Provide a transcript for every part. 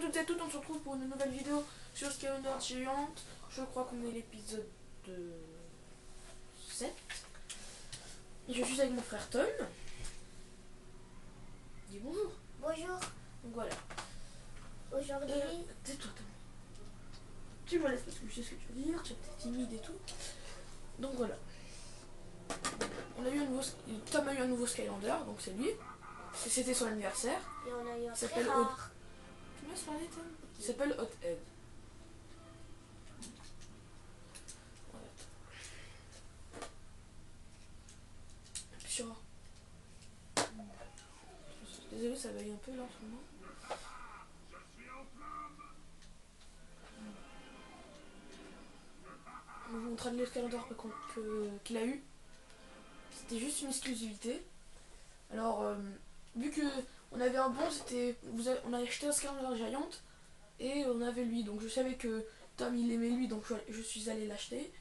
toutes et toutes, on se retrouve pour une nouvelle vidéo sur Skylanders Giant. Je crois qu'on est l'épisode 7. Et je suis avec mon frère Tom. Dis bonjour. Bonjour. Donc voilà. Aujourd'hui, Tais-toi Tom. Tu me laisses parce que je sais ce que tu veux dire, tu es timide et tout. Donc voilà. On a eu un nouveau, Tom a eu un nouveau Skylander, donc c'est lui. C'était son anniversaire. et on a eu un Il très s'appelle rare. Tu me laisses parler Tom? Il s'appelle Hothead. Voilà. Appuie sur A. Désolé, ça vaille un peu là en ce moment. Je vous montrerai l'escalator qu'il a eu. C'était juste une exclusivité. Alors, vu que on avait un bon, on a acheté un Skylander Giant et on avait lui. Donc je savais que Tom il aimait lui, donc je suis allé l'acheter.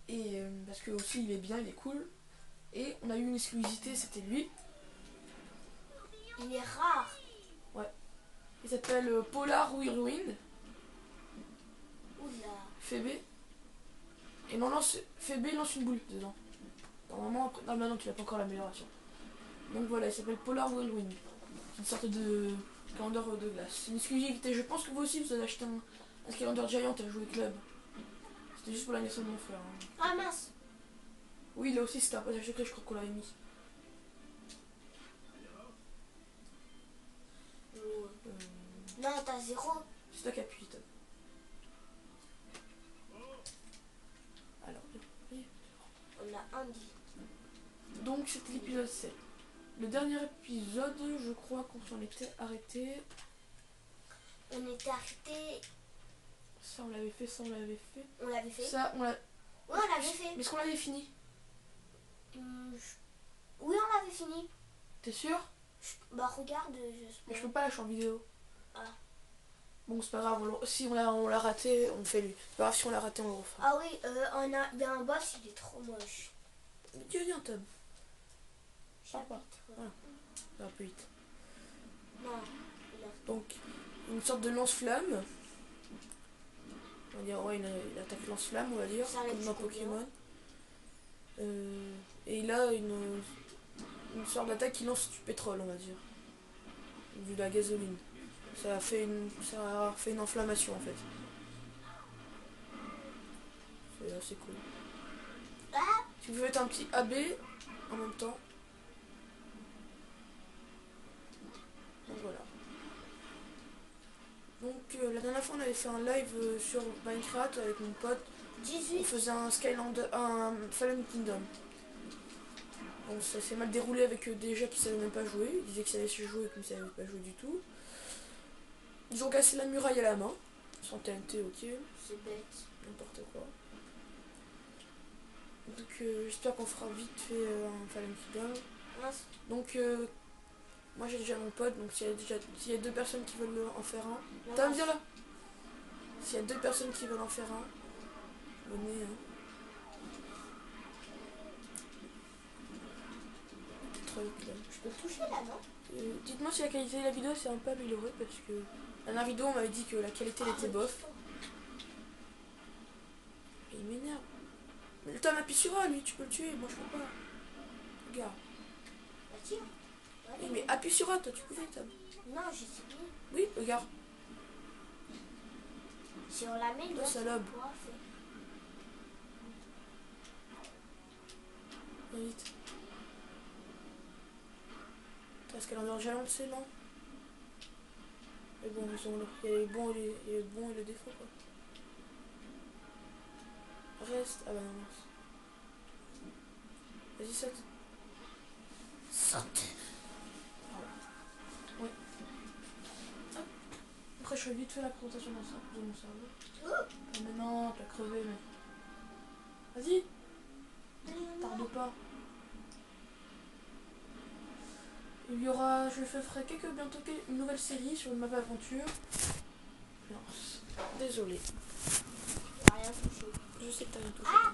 Et parce que aussi il est bien, il est cool. Et on a eu une exclusivité, c'était lui. Il est rare. Il s'appelle Polar Whirlwind. Oula. Phébé. Et non, Phébé lance une boule dedans. Normalement, après, non, maintenant tu n'as pas encore l'amélioration. Donc voilà, il s'appelle Polar Whirlwind. C'est une sorte de Skylander de glace. C'est une exclusivité. Je pense que vous aussi vous avez acheté un Skylander Giant à jouer club. C'était juste pour l'anniversaire de mon frère. Hein. Ah mince. Oui, là aussi c'était un passage secret, je crois qu'on l'avait mis. Non, t'as 0. C'est toi qui appuies, Tom. Alors, oui. On a un dit. Donc c'était l'épisode 7. Le dernier épisode, je crois qu'on s'en était arrêté. On était arrêté. Ça on l'avait fait, ça on l'avait fait. On l'avait fait. Ça on l'a. Oui, on l'avait fait. Mais est-ce qu'on l'avait fini? Oui, on l'avait fini. T'es sûr? Bah regarde. Mais je peux pas lâcher en vidéo. Ah. Bon c'est pas grave, si on l'a raté, on fait lui. C'est pas grave, si on l'a raté, on le refera. Ah oui, il y a un boss, il est trop moche. Dieu viens Tom. Chapitre. Voilà. Ça va un peu vite. Non. Il a... Donc une sorte de lance-flamme. On va dire ouais une attaque lance-flamme on va dire, Ça comme dans trop Pokémon. Et il a une sorte d'attaque qui lance du pétrole on va dire. De la gasoline. Ça a fait une inflammation en fait. C'est assez cool. Ah, Si vous faites un petit AB en même temps. Donc voilà. Donc la dernière fois on avait fait un live sur Minecraft avec mon pote. 18. On faisait un Skylander, un Fallen Kingdom. Donc ça s'est mal déroulé avec des gens qui savaient même pas jouer. Ils disaient qu'ils savaient se jouer et qu'ils ne savaient pas jouer du tout. Ils ont cassé la muraille à la main. Sans TNT, ok. C'est bête. N'importe quoi. Donc j'espère qu'on fera vite fait un Fallen Kingdom. Mince. Donc moi j'ai déjà mon pote. Donc s'il y a deux personnes qui veulent en faire un. Non, T'as non. viens là. S'il y a deux personnes qui veulent en faire un. Venez. Hein. Je peux le toucher là, non? Dites-moi si la qualité de la vidéo s'est un peu améliorée parce que la dernière vidéo on m'avait dit que la qualité elle était bof. Et il m'énerve. Mais Tom appuie sur A lui, tu peux le tuer, moi je peux pas. Regarde. Bah tiens. Oui, mais appuie sur A toi tu pouvais Tom. Non, j'ai essayé. Oui, regarde. Si on la met, Toi salope. pourra faire. Viens vite. Parce qu'elle en Giant c'est non. Mais bon, il y a les bons et les défauts quoi. Reste. Ah bah non mince. Vas-y saute. Saute. Ouais. Hop. Après je fais vite fait la présentation de mon cerveau. Ah, mais non, tu as crevé mais. Vas-y, tarde pas. Il y aura, je ferai bientôt une nouvelle série sur une map aventure. Non, désolé. J'ai rien touché. Je sais que t'as rien touché. Ah,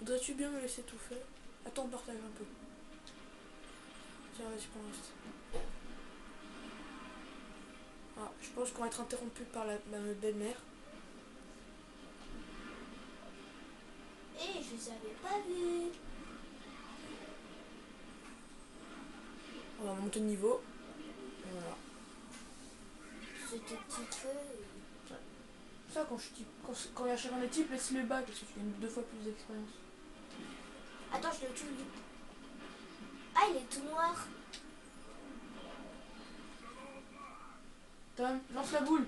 Voudrais-tu bien me laisser tout faire? Attends, on partage un peu. Tiens, vas-y, prends le reste. Ah, je pense qu'on va être interrompu par ma belle-mère. Et je les avais pas vus. On va monter de niveau. Voilà. C'était petit feu. Ça, quand il y a chacun des types, laisse le bas parce que tu gagnes 2 fois plus d'expérience. Attends, je le tue lui. Ah, il est tout noir. Tom, lance la boule.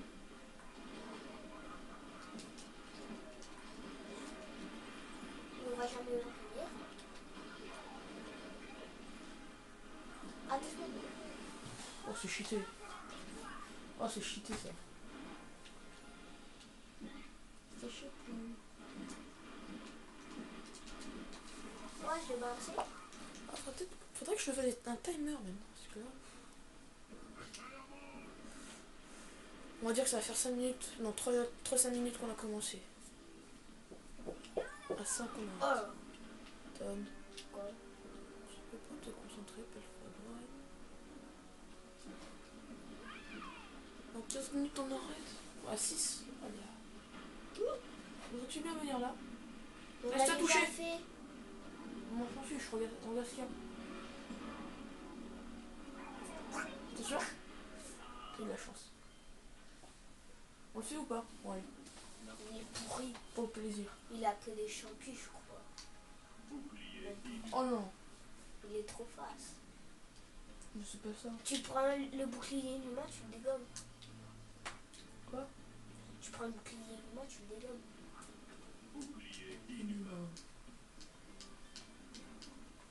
On va jamais l'envoyer. Ah, doucement. Oh, c'est cheaté. Oh, c'est cheaté ça. C'est chaud. Ouais, je l'ai balancé. Ah, faudrait que je fasse un timer maintenant. Parce que là... On va dire que ça va faire 5 minutes. Non, 3-5 minutes qu'on a commencé. À 5 on a. Oh. Tom, Quoi? tu peux pas te concentrer, pas le faire droit. Dans 15 minutes on arrête. À 6. Allez. Voudrais-tu bien venir là? On Reste l'a à toucher. déjà fait. Moi je m'en fiche, regarde ce qu'il y a. T'es sûr? T'as eu de la chance. On le fait ou pas? Bon allez, Il est pourri. pour le plaisir. Il a que des champignons, je crois. Oh non, Il est trop face. mais c'est pas ça. Tu prends le bouclier humain, tu le dégommes. Quoi? Tu prends le bouclier humain, tu le dégommes.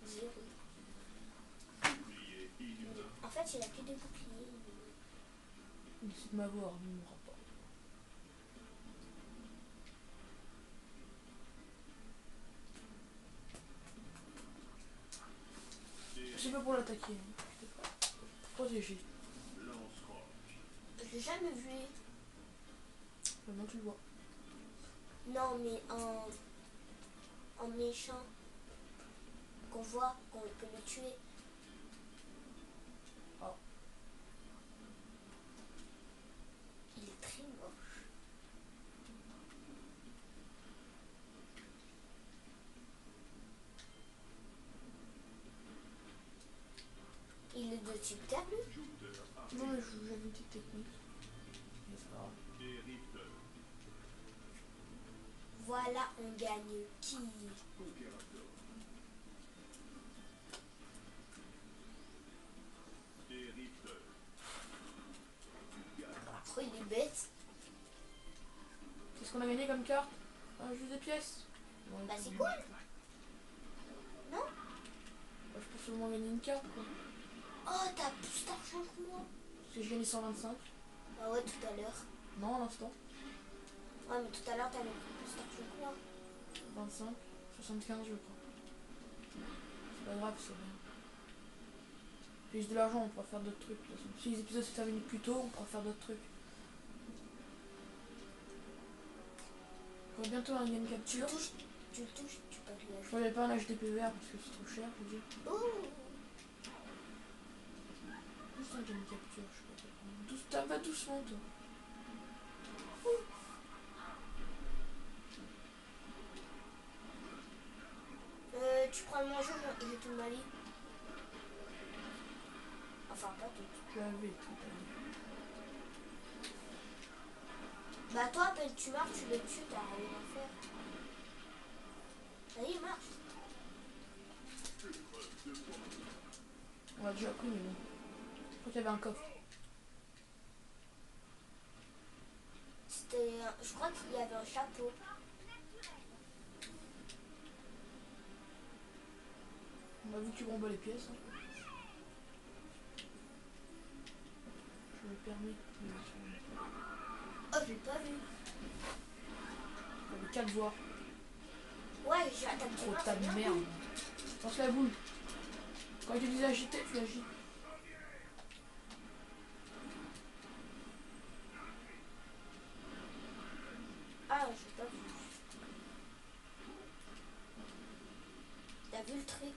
Zéro. En fait, il a que des boucliers. Il essaie de m'avoir, mais il m'aura pas. C'est pas pour l'attaquer. Pour protéger. Je l'ai jamais vu. Maintenant tu le vois. Non, mais en méchant. Qu'on voit, qu'on peut le tuer. Ah. Il est très moche. Il est de type terre, lui. Non mais j'avais une petite technique. Mais c'est pas grave. Voilà, on gagne qui? Oh, il est bête. Qu'est-ce qu'on a gagné comme carte? Un jeu des pièces. Bon, Bah, c'est cool. Non? Bah, je peux seulement gagner une carte quoi. Oh, t'as plus d'argent que moi. Parce que j'ai gagné 125. Bah ouais, tout à l'heure. Non, à l'instant. Ouais, mais tout à l'heure, t'avais plus d'argent que moi. 25, 75 je crois. C'est pas grave, c'est rien. J'ai juste de l'argent, on pourra faire d'autres trucs. De toute façon. Si les épisodes se terminent plus tôt, on pourra faire d'autres trucs. On va bientôt un game Tu le capture. touches, tu peux rien. Je voulais pas un HDPVR parce que c'est trop cher, je veux dire. Oh, Juste un game capture, je sais pas quoi prendre. Va doucement toi. tu prends le manger, j'ai tout Mali. Enfin, pas tout. Tu avais tout à Bah toi, à peine tu marches, tu le tues, t'as rien à faire. Ça y est, marche. On l'a déjà pris mais bon. Je crois qu'il y avait un coffre. C'était, je crois qu'il y avait un chapeau. On a vu que tu remballes les pièces. Hein. Je me permets. Oh, j'ai pas vu. Il y avait 4 voix. Ouais, j'ai attaqué. Trop ta merde. Lance la boule. Quand il te dit agiter, tu agites. Ah, j'ai pas vu. vu le truc?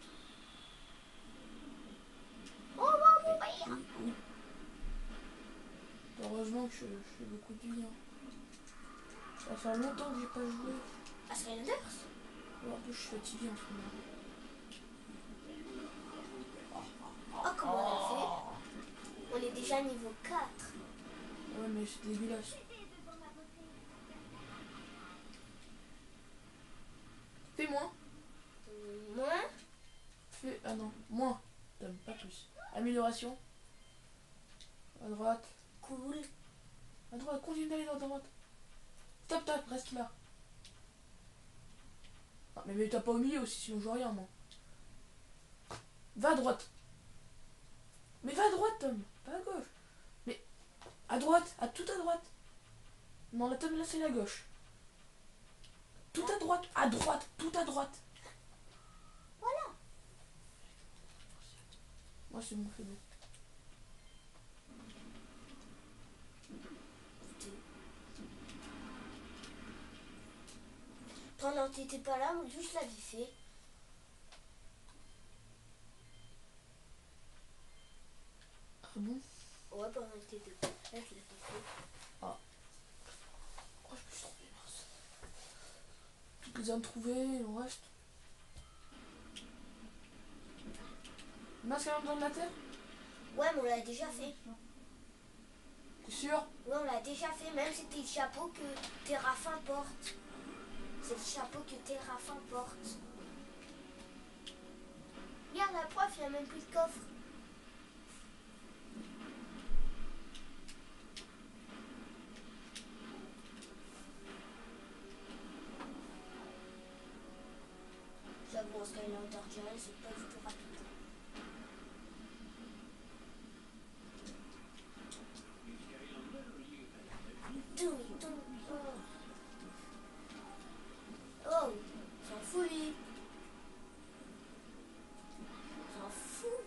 Oh, bon, bon, Oui, oui. Heureusement que je fais beaucoup de vie. Hein. Ça fait longtemps que j'ai pas joué. à Skylanders? Ouais, en plus, je suis fatigué en ce moment. Oh, comment on a fait? On est déjà niveau 4. Ouais, mais c'est dégueulasse. Fais moins. Moins? Fais. Ah non, moins. Tom, pas plus. Amélioration. À droite. Cool. À droite, continue d'aller dans la droite. Stop, stop, reste là. Ah, mais t'as pas au milieu aussi, sinon je vois rien, moi. Va à droite. Mais va à droite, Tom. Pas à gauche. Mais à droite, à tout à droite. Non, la Tom, là, c'est la gauche. Tout à droite, tout à droite. Voilà. Moi, c'est mon faible. Pendant que t'étais pas là, moi, juste l'avais fait. Ah bon? Ouais, pendant que t'étais pas là, je l'avais fait. Oh, je me suis trompé, mince. Toutes les âmes trouvées, il en reste. Masque à l'âme dans la terre? Ouais, mais on l'a déjà fait. T'es sûr? Ouais, on l'a déjà fait. Même c'était le chapeau que Théraphin porte. C'est le chapeau que Théraphin porte. Regarde la prof, il n'y a même plus de coffre. J'avoue, en Skylander Giant, c'est pas du tout rapide. Oh, s'en fout lui. S'en fout.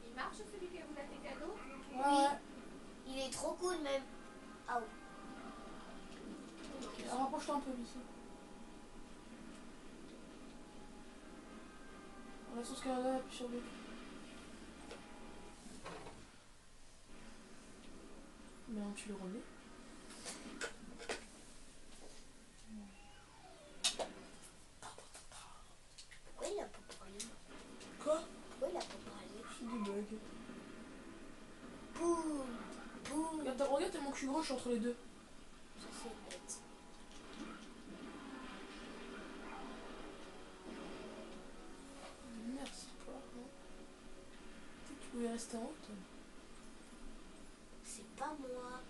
Il marche celui qui vous a fait cadeau? Ouais. Il est trop cool même. Ah oui. Ok, rapproche-toi un peu d'ici. On reste sur ce cas-là, puis sur lui. Mais tu le remets. Pourquoi il a pas parlé? Quoi? Pourquoi il a pas parlé? C'est des bugs. Boum. Boum. Regarde tellement que je suis gros, je suis entre les deux. Ça c'est bête. Merci toi. Non. Tu pouvais rester en haut, toi. C'est pas moi.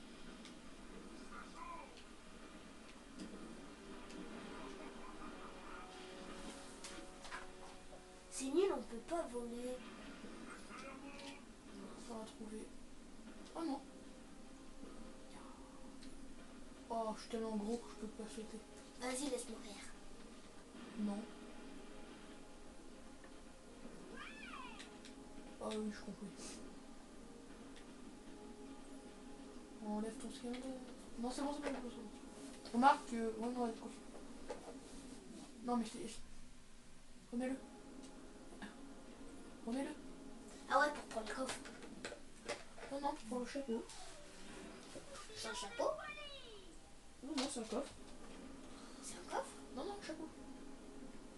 C'est nul, on peut pas voler. On va trouver. Oh non. Oh, je suis tellement gros que je peux pas sauter. Vas-y, laisse-moi faire. Non. Ah oui, je comprends. On enlève ton skin. Non, c'est bon, c'est bon. Remarque que. Ouais, non, elle confie. Non, mais je t'ai. Remets-le. Remets-le. Ah ouais, pour prendre le coffre. Non, non, tu prends le chapeau. C'est un chapeau? Non, non, c'est un coffre. C'est un coffre? Non, non, chapeau.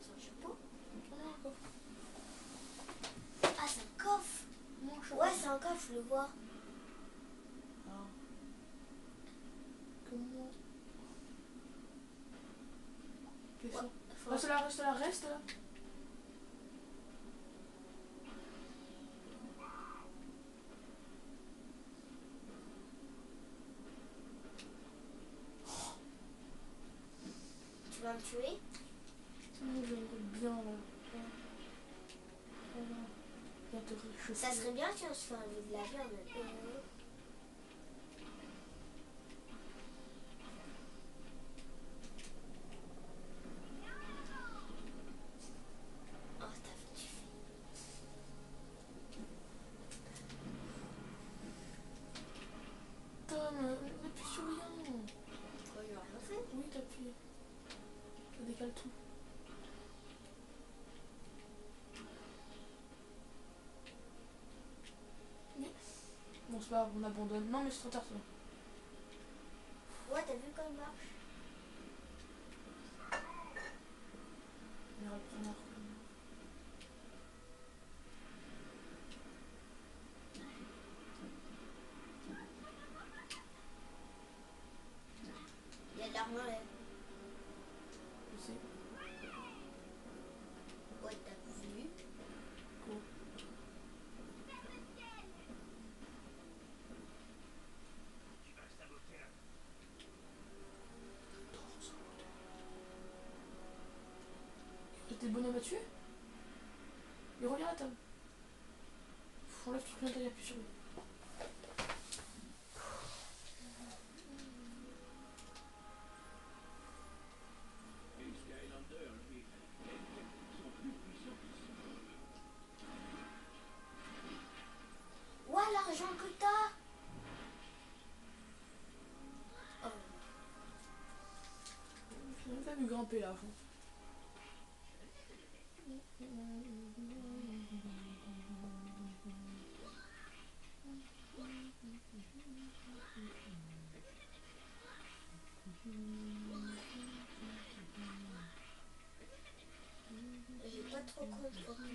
C'est un chapeau? Non, non, un coffre. Ah, c'est un coffre. Non, un chapeau. Ouais, c'est un coffre, je le vois. Ah. Comment. Fais ça. Faut- Reste là, reste là, reste là. Tu vas me tuer? J'aimerais bien là. Voilà. Bien te réchauffer. Ça serait bien si on se fait enlever de la viande. Oh, t'as fait du fait. Tom, n'appuie sur rien. Pourquoi j'ai rien fait? Oui, t'appuies. Ça décale tout. c'est pas grave, on abandonne. Non mais c'est trop tard ça. Ouais, t'as vu quand il marche? On ira le prendre. Il y a de l'armoire. Je sais. Ouais, t'as vu? Quoi? T'es bonhomme à tuer? Il revient à la table. Enlève tout le truc, il n'y a plus sur lui. Ouais, l'argent que t'as. Oh. J'ai même pas vu grimper là. J'ai pas trop compris ton truc.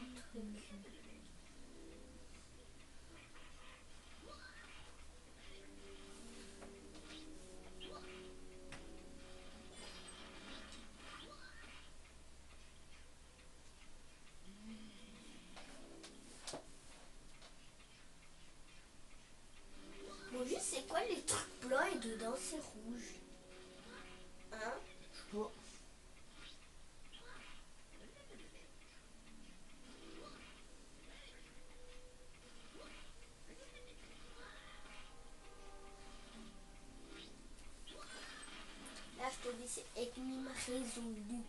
Bon, juste c'est quoi les trucs blancs et dedans c'est rouge? Hein? Je sais pas. Là, je te dis, c'est énigme résolue.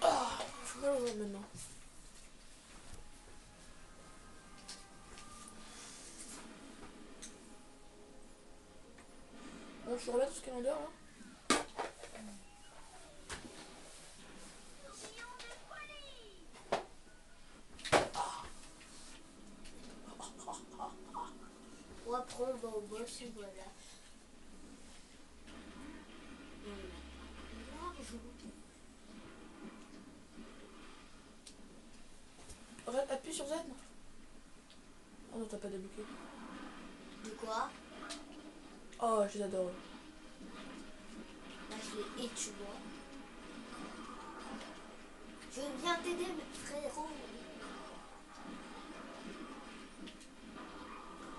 Je vais le voir maintenant. Bon, je remets tout ce calendrier là. Bon, après, on va au boss et voilà. L'argent. Arrête, appuie sur Z. Oh non, t'as pas débloqué. De quoi? Oh, je les adore. Là, je l'ai et tu vois. Je viens t'aider, frérot.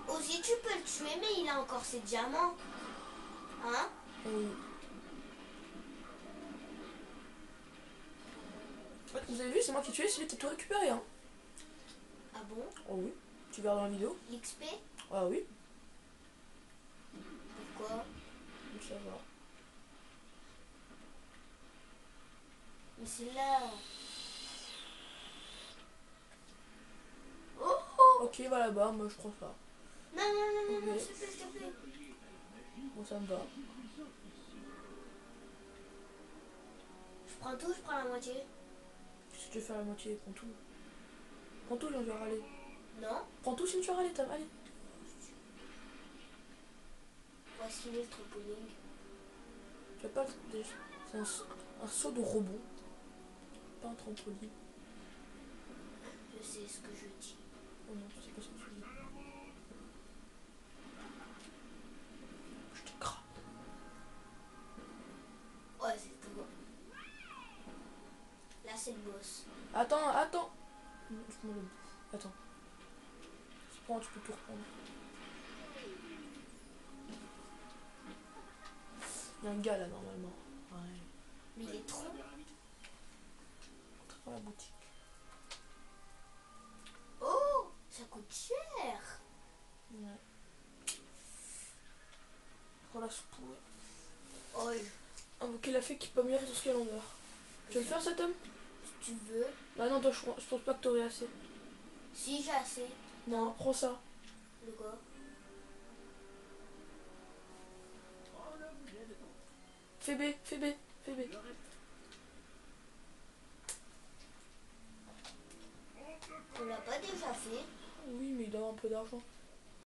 Aussi, tu peux le tuer, mais il a encore ses diamants. Hein? Oui. Ouais, vous avez vu, c'est moi qui ai tué, celui qui t'a tout récupéré. Hein. Ah bon? Oh oui. Tu verras dans la vidéo. L'XP? Ah oui. Pourquoi? Ça va. Mais c'est là. Ok, va là-bas, moi je prends ça. Non, non, non, non, non, Ok. s'il te plaît, s'il te plaît. Bon, ça me va. Je prends tout, je prends la moitié. Si tu veux faire la moitié, prends tout. Prends tout, sinon tu vas râler. Non? Prends tout, sinon tu vas râler, Tam. Allez. Voici le trampoline. Tu vas pas. C'est un saut de robot. Pas un trampoline. Je sais ce que je dis. Oh non, tu sais pas ce que tu dis. Je te crame. Ouais, c'est tout. Là, c'est le boss. Attends, attends. Je me le bouffe. Attends. Tu prends, tu peux tout reprendre. Il y a un gars là normalement. Ouais. Mais il est trop. Entre dans la boutique. Oh, ça coûte cher. Ouais. Prends la soupe. Oh, Invoquer la fée qui peut améliorer tout ce calendrier. Tu veux le faire cet homme? si tu veux. Bah non, toi je pense pas que t'aurais assez. Si j'ai assez. Non, prends ça. De quoi? Fais B, fais B, Bébé. On l'a pas déjà fait. Oui, mais il a un peu d'argent.